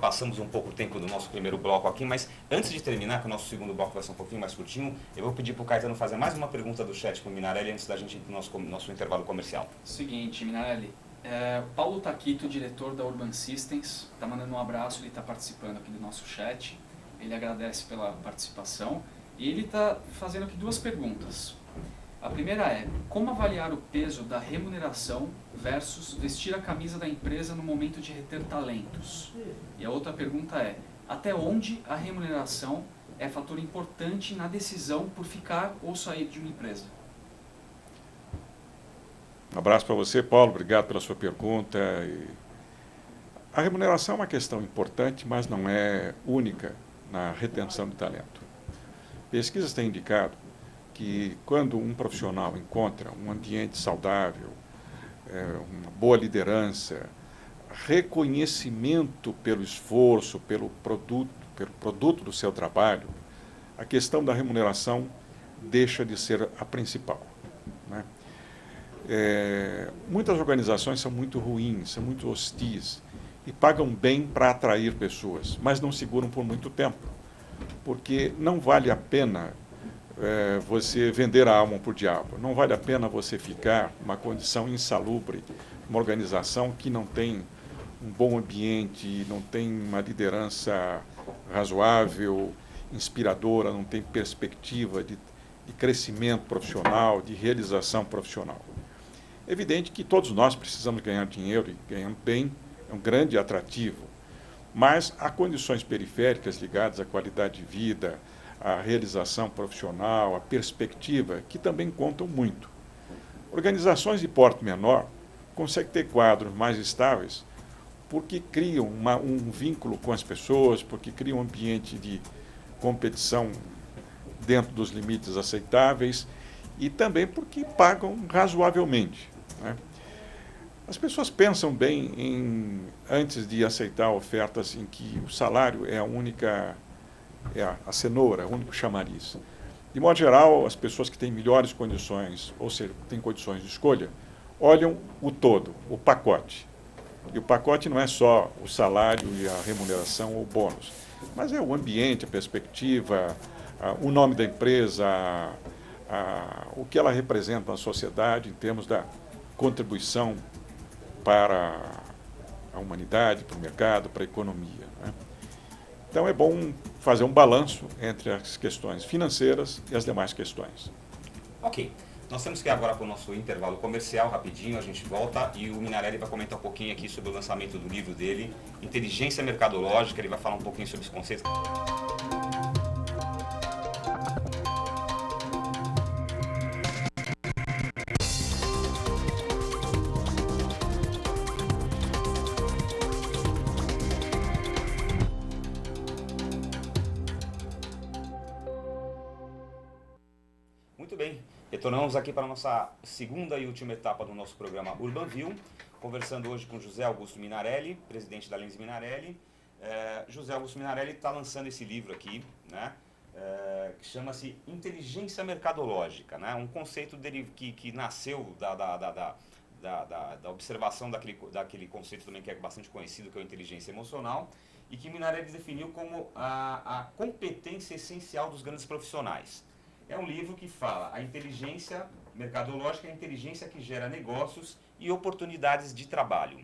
Passamos um pouco o tempo do nosso primeiro bloco aqui, mas antes de terminar, que o nosso segundo bloco vai ser um pouquinho mais curtinho, eu vou pedir para o Caetano fazer mais uma pergunta do chat para o Minarelli antes da gente ir para o nosso intervalo comercial. Seguinte, Minarelli, Paulo Taquito, diretor da Urban Systems, está mandando um abraço, ele está participando aqui do nosso chat, ele agradece pela participação e ele está fazendo aqui duas perguntas. A primeira é, como avaliar o peso da remuneração versus vestir a camisa da empresa no momento de reter talentos? E a outra pergunta é, até onde a remuneração é fator importante na decisão por ficar ou sair de uma empresa? Um abraço para você, Paulo, obrigado pela sua pergunta. A remuneração é uma questão importante, mas não é única na retenção de talento. Pesquisas têm indicado que quando um profissional encontra um ambiente saudável, uma boa liderança, reconhecimento pelo esforço, pelo produto do seu trabalho, a questão da remuneração deixa de ser a principal, né? Muitas organizações são muito ruins, são muito hostis e pagam bem para atrair pessoas, mas não seguram por muito tempo, porque não vale a pena você vender a alma por diabo. Não vale a pena você ficar numa condição insalubre, uma organização que não tem um bom ambiente, não tem uma liderança razoável, inspiradora, não tem perspectiva de crescimento profissional, de realização profissional. É evidente que todos nós precisamos ganhar dinheiro e ganhar bem, é um grande atrativo, mas há condições periféricas ligadas à qualidade de vida, a realização profissional, a perspectiva, que também contam muito. Organizações de porte menor conseguem ter quadros mais estáveis porque criam um vínculo com as pessoas, porque criam um ambiente de competição dentro dos limites aceitáveis e também porque pagam razoavelmente, né? As pessoas pensam bem antes de aceitar ofertas em que o salário é a cenoura, o único chamariz. De modo geral, as pessoas que têm melhores condições, ou seja, têm condições de escolha, olham o todo, o pacote. E o pacote não é só o salário e a remuneração ou o bônus, mas é o ambiente, a perspectiva, o nome da empresa, o que ela representa na sociedade em termos da contribuição para a humanidade, para o mercado, para a economia, né? Então é bom fazer um balanço entre as questões financeiras e as demais questões. Ok, nós temos que ir agora para o nosso intervalo comercial, rapidinho, a gente volta e o Minarelli vai comentar um pouquinho aqui sobre o lançamento do livro dele, Inteligência Mercadológica, ele vai falar um pouquinho sobre os conceitos. Muito bem, retornamos aqui para a nossa segunda e última etapa do nosso programa Urban View, conversando hoje com José Augusto Minarelli, presidente da Lenz Minarelli. José Augusto Minarelli está lançando esse livro aqui, né, que chama-se Inteligência Mercadológica, né, um conceito dele que nasceu da observação daquele conceito também que é bastante conhecido, que é a inteligência emocional, e que Minarelli definiu como a competência essencial dos grandes profissionais. É um livro que fala a inteligência mercadológica, a inteligência que gera negócios e oportunidades de trabalho.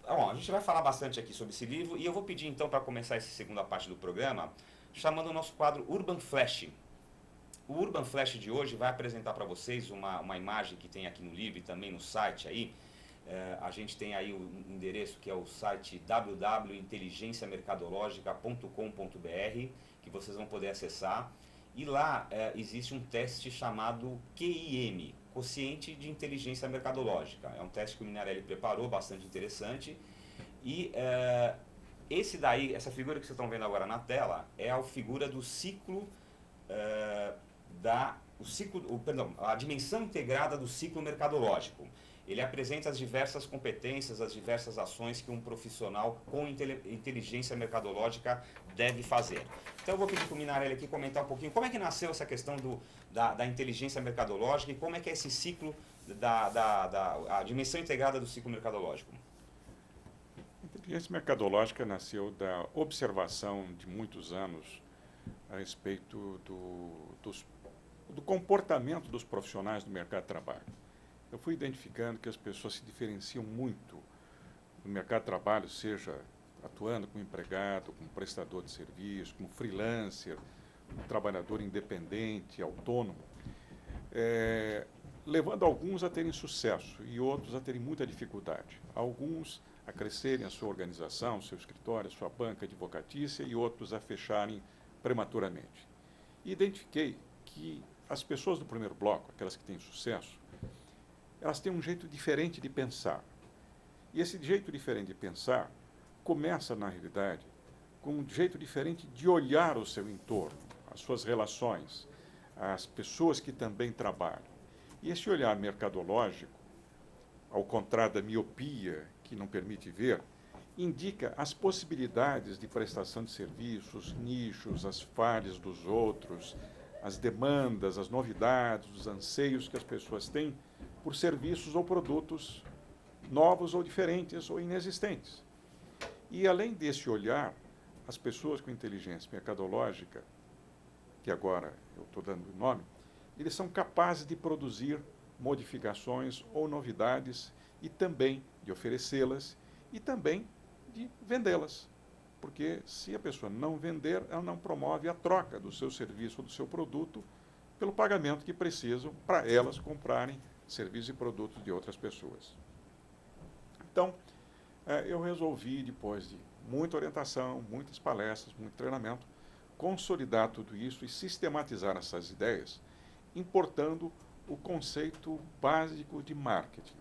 Bom, a gente vai falar bastante aqui sobre esse livro e eu vou pedir então para começar essa segunda parte do programa, chamando o nosso quadro Urban Flash. O Urban Flash de hoje vai apresentar para vocês uma imagem que tem aqui no livro e também no site aí. A gente tem aí o endereço que é o site www.inteligenciamercadologica.com.br, que vocês vão poder acessar. E lá existe um teste chamado QIM, Quociente de Inteligência Mercadológica. É um teste que o Minarelli preparou, bastante interessante. E essa figura que vocês estão vendo agora na tela, é a figura do ciclo, a dimensão integrada do ciclo mercadológico. Ele apresenta as diversas competências, as diversas ações que um profissional com inteligência mercadológica deve fazer. Então eu vou pedir para o Minarelli aqui comentar um pouquinho como é que nasceu essa questão da inteligência mercadológica e como é que é esse ciclo, a dimensão integrada do ciclo mercadológico. inteligência mercadológica nasceu da observação de muitos anos a respeito do comportamento dos profissionais do mercado de trabalho. Eu fui identificando que as pessoas se diferenciam muito no mercado de trabalho, seja atuando como empregado, como prestador de serviço, como freelancer, como trabalhador independente, autônomo, levando alguns a terem sucesso e outros a terem muita dificuldade. Alguns a crescerem a sua organização, seu escritório, a sua banca advocatícia, e outros a fecharem prematuramente. E identifiquei que as pessoas do primeiro bloco, aquelas que têm sucesso, elas têm um jeito diferente de pensar. E esse jeito diferente de pensar começa, na realidade, com um jeito diferente de olhar o seu entorno, as suas relações, as pessoas que também trabalham. E esse olhar mercadológico, ao contrário da miopia, que não permite ver, indica as possibilidades de prestação de serviços, nichos, as falhas dos outros, as demandas, as novidades, os anseios que as pessoas têm por serviços ou produtos novos ou diferentes ou inexistentes. E além desse olhar, as pessoas com inteligência mercadológica, que agora eu estou dando o nome, eles são capazes de produzir modificações ou novidades e também de oferecê-las e também de vendê-las. Porque se a pessoa não vender, ela não promove a troca do seu serviço ou do seu produto pelo pagamento que precisam para elas comprarem serviços e produtos de outras pessoas. Então, eu resolvi, depois de muita orientação, muitas palestras, muito treinamento, consolidar tudo isso e sistematizar essas ideias, importando o conceito básico de marketing.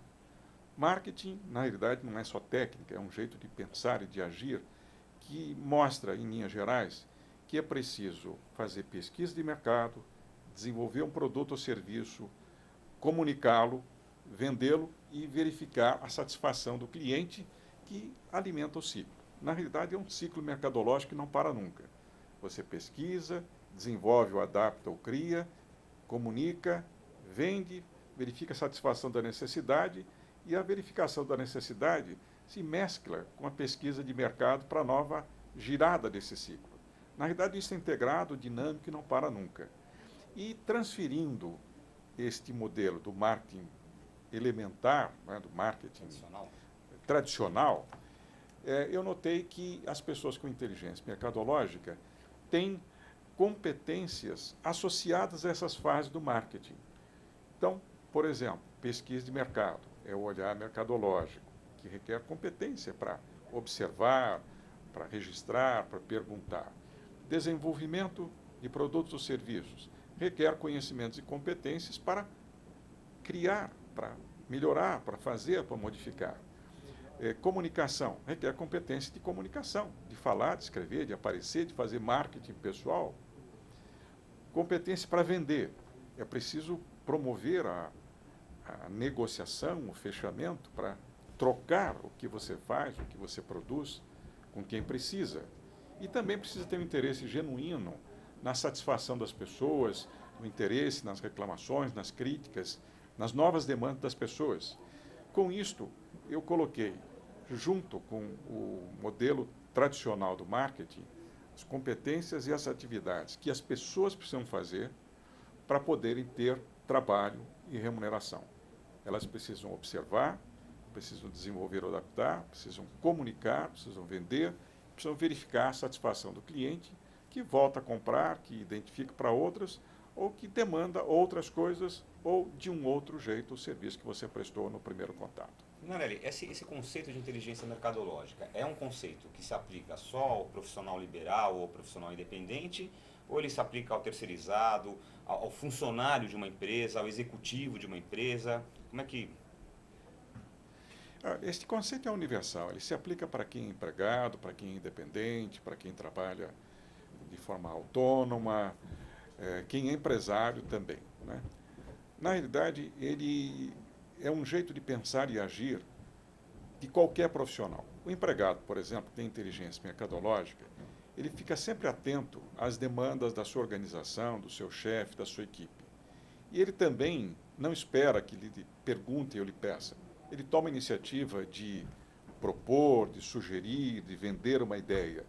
Marketing, na realidade, não é só técnica, é um jeito de pensar e de agir que mostra, em linhas gerais, que é preciso fazer pesquisa de mercado, desenvolver um produto ou serviço, comunicá-lo, vendê-lo e verificar a satisfação do cliente, que alimenta o ciclo. Na realidade, é um ciclo mercadológico que não para nunca. Você pesquisa, desenvolve ou adapta ou cria, comunica, vende, verifica a satisfação da necessidade, e a verificação da necessidade se mescla com a pesquisa de mercado para a nova girada desse ciclo. Na realidade, isso é integrado, dinâmico e não para nunca. E transferindo este modelo do marketing elementar, né, do marketing tradicional, eu notei que as pessoas com inteligência mercadológica têm competências associadas a essas fases do marketing. Então, por exemplo, pesquisa de mercado é o olhar mercadológico, que requer competência para observar, para registrar, para perguntar. Desenvolvimento de produtos ou serviços requer conhecimentos e competências para criar, para melhorar, para fazer, para modificar. Comunicação requer competência de comunicação, de falar, de escrever, de aparecer, de fazer marketing pessoal. Competência para vender. É preciso promover a negociação, o fechamento, para trocar o que você faz, o que você produz, com quem precisa. E também precisa ter um interesse genuíno na satisfação das pessoas, no interesse nas reclamações, nas críticas, nas novas demandas das pessoas. Com isto, eu coloquei, junto com o modelo tradicional do marketing, as competências e as atividades que as pessoas precisam fazer para poderem ter trabalho e remuneração. Elas precisam observar, precisam desenvolver ou adaptar, precisam comunicar, precisam vender, precisam verificar a satisfação do cliente, que volta a comprar, que identifica para outras, ou que demanda outras coisas, ou de um outro jeito o serviço que você prestou no primeiro contato. Minarelli, esse conceito de inteligência mercadológica é um conceito que se aplica só ao profissional liberal ou ao profissional independente, ou ele se aplica ao terceirizado, ao funcionário de uma empresa, ao executivo de uma empresa? Como é que... Este conceito é universal, ele se aplica para quem é empregado, para quem é independente, para quem trabalha de forma autônoma, quem é empresário também, né? Na realidade, ele é um jeito de pensar e agir de qualquer profissional. O empregado, por exemplo, que tem inteligência mercadológica, ele fica sempre atento às demandas da sua organização, do seu chefe, da sua equipe. E ele também não espera que lhe pergunte ou lhe peça. Ele toma a iniciativa de propor, de sugerir, de vender uma ideia.